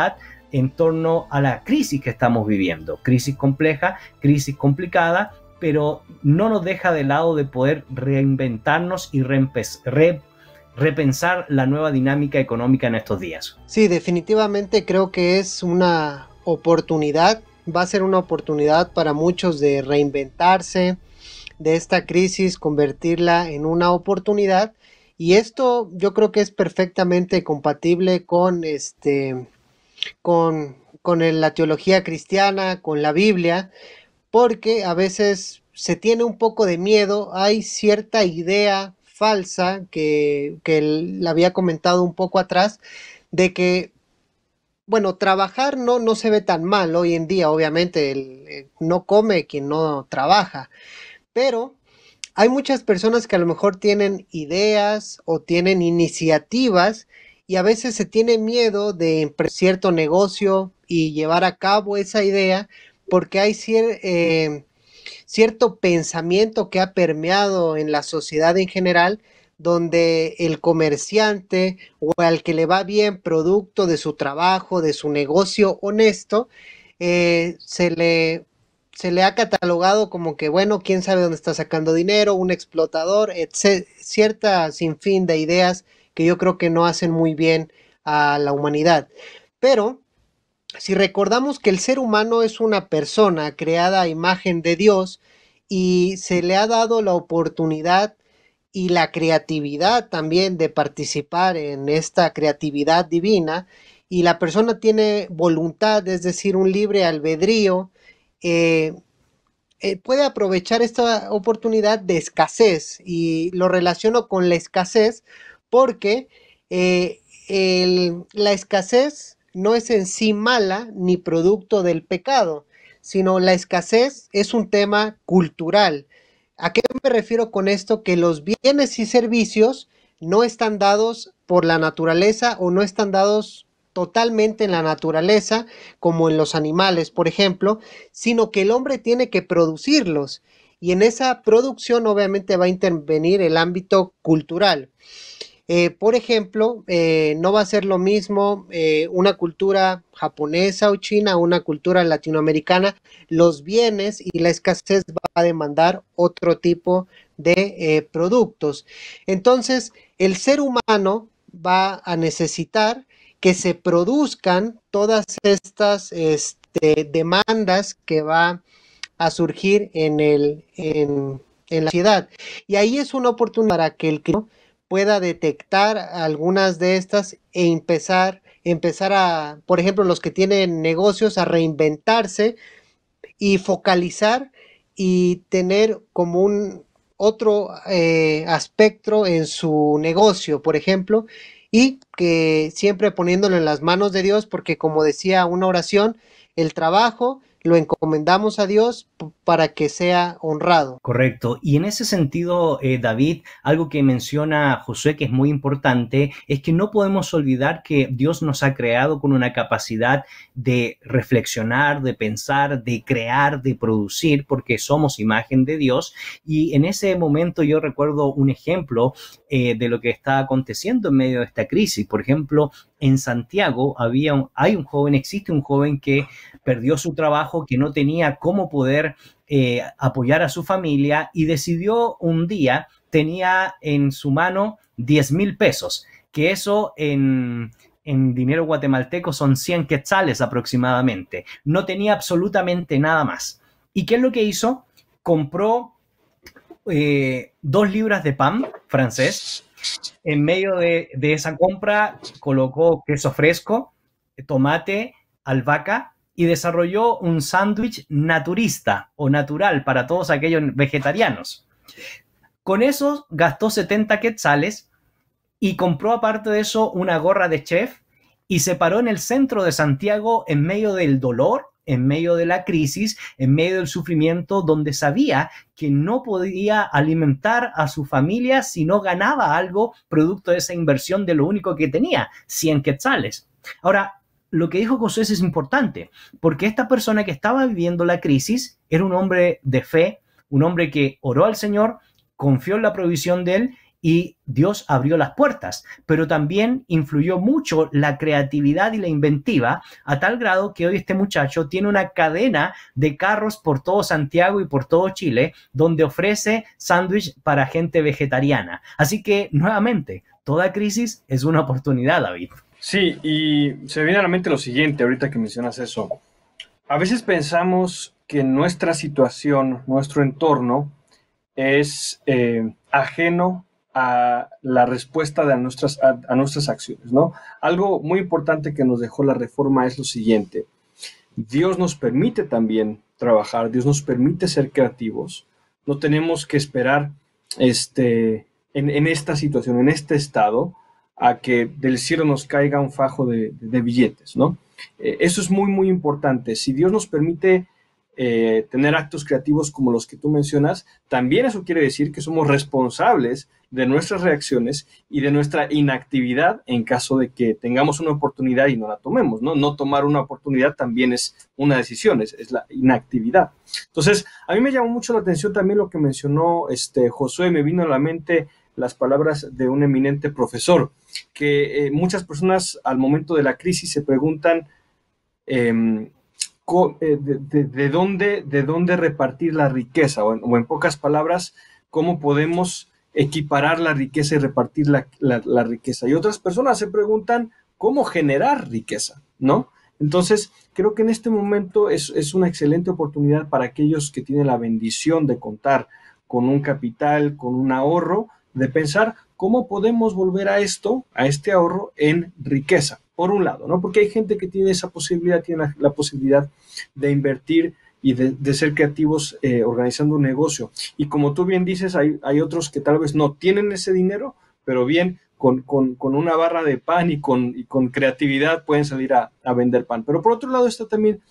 en torno a la crisis que estamos viviendo. Crisis compleja, crisis complicada, pero no nos deja de lado de poder reinventarnos y repensar la nueva dinámica económica en estos días. Sí, definitivamente creo que es una oportunidad va a ser una oportunidad para muchos de reinventarse, de esta crisis convertirla en una oportunidad. Y esto yo creo que es perfectamente compatible con la teología cristiana, con la Biblia, porque a veces se tiene un poco de miedo, hay cierta idea falsa que la había comentado un poco atrás, de que, bueno, trabajar no se ve tan mal hoy en día, obviamente, no come quien no trabaja, pero hay muchas personas que a lo mejor tienen ideas o tienen iniciativas y a veces se tiene miedo de emprender cierto negocio y llevar a cabo esa idea porque hay cierto pensamiento que ha permeado en la sociedad en general, donde el comerciante o al que le va bien producto de su trabajo, de su negocio honesto, se le ha catalogado como que, bueno, quién sabe dónde está sacando dinero, un explotador, cierta sinfín de ideas que yo creo que no hacen muy bien a la humanidad. Pero si recordamos que el ser humano es una persona creada a imagen de Dios y se le ha dado la oportunidad y la creatividad también de participar en esta creatividad divina, y la persona tiene voluntad, es decir, un libre albedrío, puede aprovechar esta oportunidad de escasez, y lo relaciono con la escasez porque la escasez no es en sí mala ni producto del pecado, sino la escasez es un tema cultural. ¿A qué me refiero con esto? Que los bienes y servicios no están dados por la naturaleza o no están dados totalmente en la naturaleza, como en los animales, por ejemplo, sino que el hombre tiene que producirlos. Y en esa producción obviamente va a intervenir el ámbito cultural. Por ejemplo, no va a ser lo mismo una cultura japonesa o china o una cultura latinoamericana. Los bienes y la escasez va a demandar otro tipo de productos. Entonces, el ser humano va a necesitar que se produzcan todas estas demandas que va a surgir en la sociedad. Y ahí es una oportunidad para que el cristiano pueda detectar algunas de estas e empezar a, por ejemplo, los que tienen negocios, a reinventarse y focalizar y tener como un otro aspecto en su negocio, por ejemplo, y que siempre poniéndolo en las manos de Dios, porque como decía una oración, el trabajo lo encomendamos a Dios para que sea honrado. Correcto. Y en ese sentido, David, algo que menciona Josué que es muy importante es que no podemos olvidar que Dios nos ha creado con una capacidad de reflexionar, de pensar, de crear, de producir, porque somos imagen de Dios. Y en ese momento yo recuerdo un ejemplo de lo que está aconteciendo en medio de esta crisis. Por ejemplo, en Santiago existe un joven que perdió su trabajo, que no tenía cómo poder apoyar a su familia y decidió un día, tenía en su mano 10,000 pesos, que eso en dinero guatemalteco son 100 quetzales aproximadamente. No tenía absolutamente nada más. ¿Y qué es lo que hizo? Compró 2 libras de pan francés. En medio de esa compra colocó queso fresco, tomate, albahaca y desarrolló un sándwich naturista o natural para todos aquellos vegetarianos. Con eso gastó 70 quetzales y compró aparte de eso una gorra de chef y se paró en el centro de Santiago en medio del dolor, en medio de la crisis, en medio del sufrimiento, donde sabía que no podía alimentar a su familia si no ganaba algo producto de esa inversión de lo único que tenía, 100 quetzales. Ahora, lo que dijo José es importante, porque esta persona que estaba viviendo la crisis era un hombre de fe, un hombre que oró al Señor, confió en la provisión de él y Dios abrió las puertas, pero también influyó mucho la creatividad y la inventiva a tal grado que hoy este muchacho tiene una cadena de carros por todo Santiago y por todo Chile donde ofrece sándwich para gente vegetariana. Así que, nuevamente, toda crisis es una oportunidad, David. Sí, y se me viene a la mente lo siguiente, ahorita que mencionas eso. A veces pensamos que nuestra situación, nuestro entorno, es ajeno a la respuesta de a nuestras acciones, ¿no? Algo muy importante que nos dejó la Reforma es lo siguiente: Dios nos permite también trabajar, Dios nos permite ser creativos. No tenemos que esperar en esta situación, en este estado, a que del cielo nos caiga un fajo de billetes, ¿no? Eso es muy, muy importante. Si Dios nos permite tener actos creativos como los que tú mencionas, también eso quiere decir que somos responsables de nuestras reacciones y de nuestra inactividad en caso de que tengamos una oportunidad y no la tomemos, ¿no? No tomar una oportunidad también es una decisión, es la inactividad. Entonces, a mí me llamó mucho la atención también lo que mencionó Josué. Me vino a la mente las palabras de un eminente profesor, que muchas personas al momento de la crisis se preguntan de dónde repartir la riqueza, o en pocas palabras, cómo podemos equiparar la riqueza y repartir la riqueza. Y otras personas se preguntan cómo generar riqueza, ¿no? Entonces, creo que en este momento es una excelente oportunidad para aquellos que tienen la bendición de contar con un capital, con un ahorro, de pensar cómo podemos volver a este ahorro en riqueza, por un lado, ¿no? Porque hay gente que tiene esa posibilidad, tiene la posibilidad de invertir y de ser creativos organizando un negocio. Y como tú bien dices, hay otros que tal vez no tienen ese dinero, pero bien con una barra de pan y con creatividad pueden salir a vender pan. Pero por otro lado está también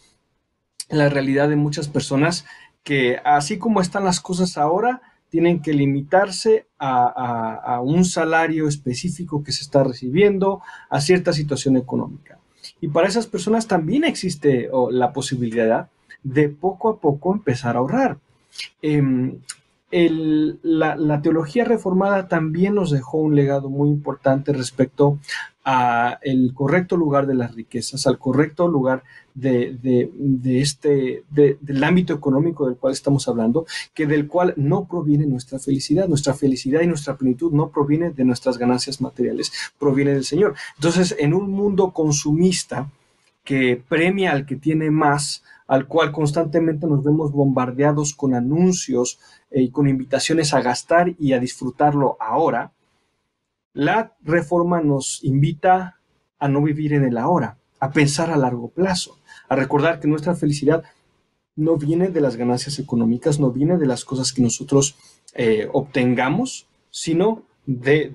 la realidad de muchas personas que, así como están las cosas ahora, tienen que limitarse a un salario específico que se está recibiendo, a cierta situación económica. Y para esas personas también existe la posibilidad de poco a poco empezar a ahorrar. La teología reformada también nos dejó un legado muy importante respecto al correcto lugar de las riquezas, al correcto lugar del ámbito económico del cual estamos hablando, del cual no proviene nuestra felicidad. Nuestra felicidad y nuestra plenitud no proviene de nuestras ganancias materiales, proviene del Señor. Entonces, en un mundo consumista que premia al que tiene más, al cual constantemente nos vemos bombardeados con anuncios y con invitaciones a gastar y a disfrutarlo ahora, la Reforma nos invita a no vivir en el ahora, a pensar a largo plazo, a recordar que nuestra felicidad no viene de las ganancias económicas, no viene de las cosas que nosotros obtengamos, sino de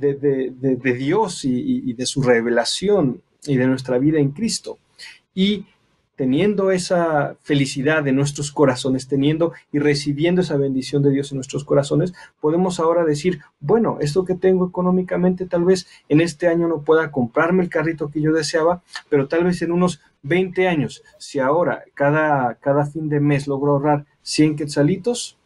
Dios y de su revelación y de nuestra vida en Cristo. Y teniendo esa felicidad en nuestros corazones, teniendo y recibiendo esa bendición de Dios en nuestros corazones, podemos ahora decir, bueno, esto que tengo económicamente, tal vez en este año no pueda comprarme el carrito que yo deseaba, pero tal vez en unos 20 años, si ahora cada fin de mes logro ahorrar 100 quetzalitos,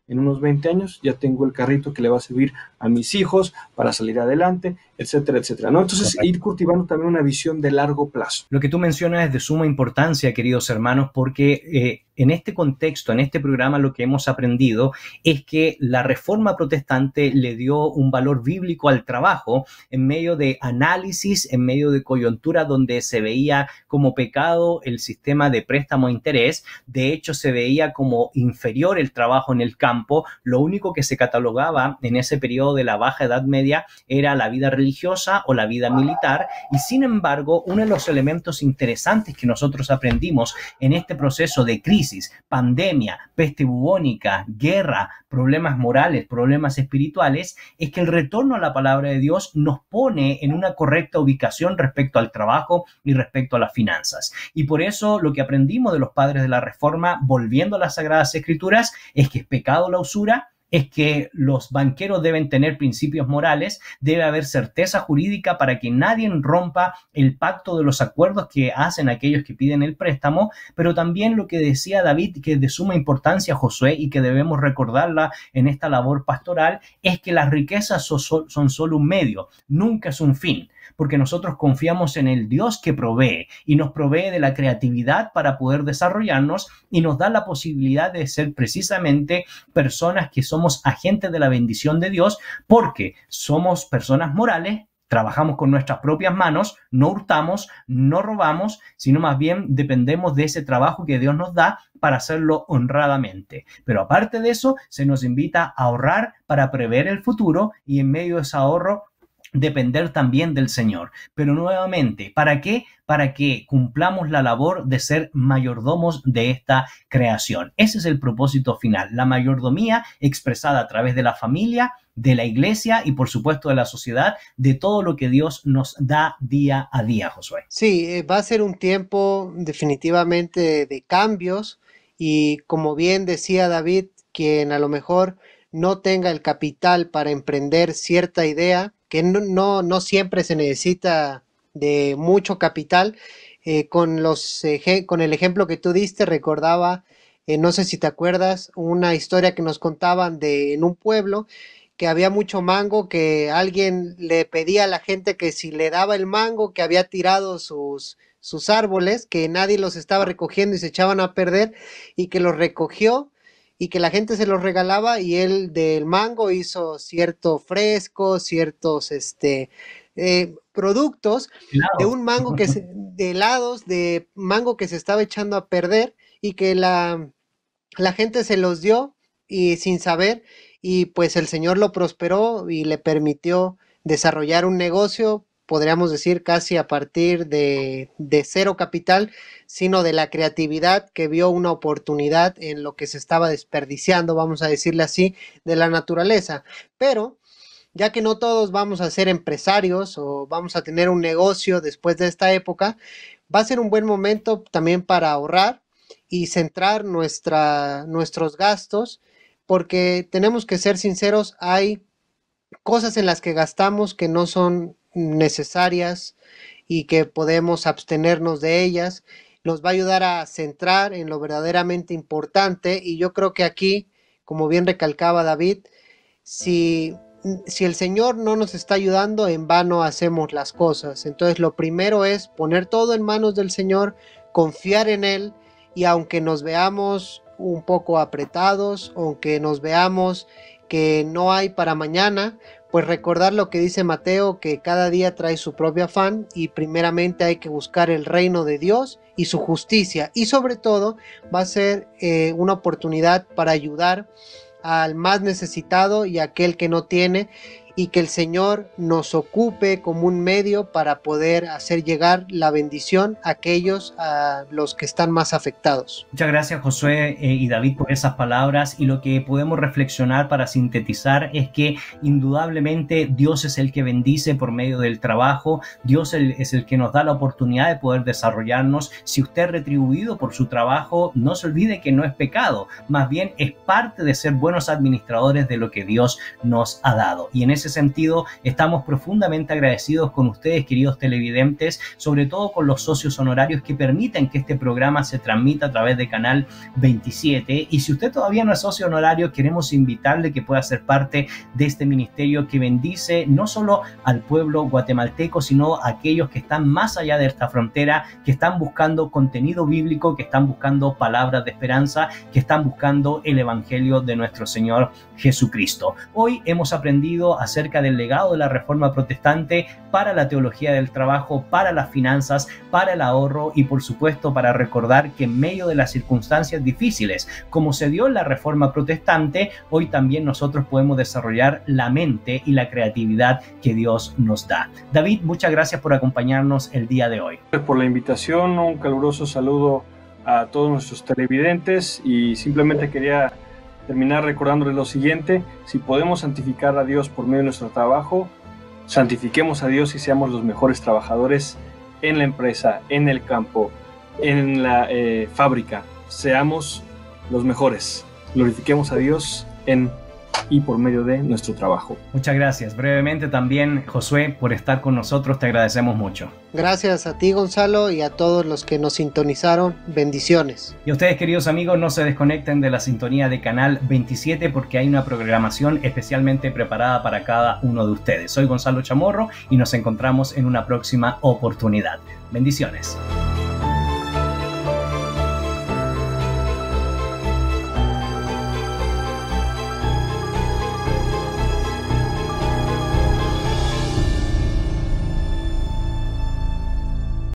en unos 20 años ya tengo el carrito que le va a servir a mis hijos para salir adelante, etcétera, etcétera, ¿no? Entonces, correcto, ir cultivando también una visión de largo plazo. Lo que tú mencionas es de suma importancia, queridos hermanos, porque en este contexto, en este programa, lo que hemos aprendido es que la Reforma Protestante le dio un valor bíblico al trabajo en medio de análisis, en medio de coyuntura donde se veía como pecado el sistema de préstamo a interés. De hecho, se veía como inferior el trabajo en el campo. Lo único que se catalogaba en ese periodo de la Baja Edad Media era la vida religiosa o la vida militar. Y sin embargo, uno de los elementos interesantes que nosotros aprendimos en este proceso de crisis, pandemia, peste bubónica, guerra, problemas morales, problemas espirituales, es que el retorno a la palabra de Dios nos pone en una correcta ubicación respecto al trabajo y respecto a las finanzas. Y por eso lo que aprendimos de los padres de la Reforma, volviendo a las Sagradas Escrituras, es que es pecado la usura, es que los banqueros deben tener principios morales, debe haber certeza jurídica para que nadie rompa el pacto de los acuerdos que hacen aquellos que piden el préstamo, pero también lo que decía David, que es de suma importancia, Josué, y que debemos recordarla en esta labor pastoral, es que las riquezas son solo un medio, nunca es un fin, porque nosotros confiamos en el Dios que provee y nos provee de la creatividad para poder desarrollarnos y nos da la posibilidad de ser precisamente personas que somos agentes de la bendición de Dios, porque somos personas morales, trabajamos con nuestras propias manos, no hurtamos, no robamos, sino más bien dependemos de ese trabajo que Dios nos da para hacerlo honradamente. Pero aparte de eso, se nos invita a ahorrar para prever el futuro y en medio de ese ahorro depender también del Señor. Pero nuevamente, ¿para qué? Para que cumplamos la labor de ser mayordomos de esta creación. Ese es el propósito final, la mayordomía expresada a través de la familia, de la iglesia y por supuesto de la sociedad, de todo lo que Dios nos da día a día, Josué. Sí, va a ser un tiempo definitivamente de cambios y como bien decía David, quien a lo mejor no tenga el capital para emprender cierta idea, que no siempre se necesita de mucho capital. Con el ejemplo que tú diste, recordaba, no sé si te acuerdas, una historia que nos contaban en un pueblo que había mucho mango, que alguien le pedía a la gente que si le daba el mango que había tirado sus árboles, que nadie los estaba recogiendo y se echaban a perder, y que los recogió y que la gente se los regalaba y él del mango hizo cierto fresco, ciertos productos de un mango de helados de mango que se estaba echando a perder y que la gente se los dio y sin saber, y pues el Señor lo prosperó y le permitió desarrollar un negocio, podríamos decir casi a partir de cero capital, sino de la creatividad, que vio una oportunidad en lo que se estaba desperdiciando, vamos a decirle así, de la naturaleza. Pero ya que no todos vamos a ser empresarios o vamos a tener un negocio después de esta época, va a ser un buen momento también para ahorrar y centrar nuestros gastos, porque tenemos que ser sinceros, hay cosas en las que gastamos que no son necesarias y que podemos abstenernos de ellas. Nos va a ayudar a centrar en lo verdaderamente importante, y yo creo que aquí, como bien recalcaba David, si el Señor no nos está ayudando, en vano hacemos las cosas. Entonces lo primero es poner todo en manos del Señor, confiar en Él, y aunque nos veamos un poco apretados, aunque nos veamos que no hay para mañana, pues recordar lo que dice Mateo, que cada día trae su propio afán, y primeramente hay que buscar el reino de Dios y su justicia, y sobre todo va a ser una oportunidad para ayudar al más necesitado y a aquel que no tiene, y que el Señor nos ocupe como un medio para poder hacer llegar la bendición a los que están más afectados. Muchas gracias, Josué y David, por esas palabras, y lo que podemos reflexionar para sintetizar es que indudablemente Dios es el que bendice por medio del trabajo. Dios es el que nos da la oportunidad de poder desarrollarnos. Si usted es retribuido por su trabajo, no se olvide que no es pecado, más bien es parte de ser buenos administradores de lo que Dios nos ha dado. Y en ese sentido estamos profundamente agradecidos con ustedes, queridos televidentes, sobre todo con los socios honorarios que permiten que este programa se transmita a través de Canal 27. Y si usted todavía no es socio honorario, queremos invitarle que pueda ser parte de este ministerio que bendice no solo al pueblo guatemalteco, sino a aquellos que están más allá de esta frontera, que están buscando contenido bíblico, que están buscando palabras de esperanza, que están buscando el evangelio de nuestro Señor Jesucristo. Hoy hemos aprendido acerca del legado de la Reforma Protestante para la teología del trabajo, para las finanzas, para el ahorro, y por supuesto para recordar que en medio de las circunstancias difíciles, como se dio en la Reforma Protestante, hoy también nosotros podemos desarrollar la mente y la creatividad que Dios nos da. David, muchas gracias por acompañarnos el día de hoy. Por la invitación, un caluroso saludo a todos nuestros televidentes, y simplemente quería terminar recordándoles lo siguiente: si podemos santificar a Dios por medio de nuestro trabajo, santifiquemos a Dios y seamos los mejores trabajadores en la empresa, en el campo, en la fábrica. Seamos los mejores, glorifiquemos a Dios en y por medio de nuestro trabajo. Muchas gracias. Brevemente también, Josué, por estar con nosotros, te agradecemos mucho. Gracias a ti, Gonzalo, y a todos los que nos sintonizaron. Bendiciones. Y ustedes, queridos amigos, no se desconecten de la sintonía de Canal 27, porque hay una programación especialmente preparada para cada uno de ustedes. Soy Gonzalo Chamorro y nos encontramos en una próxima oportunidad. Bendiciones.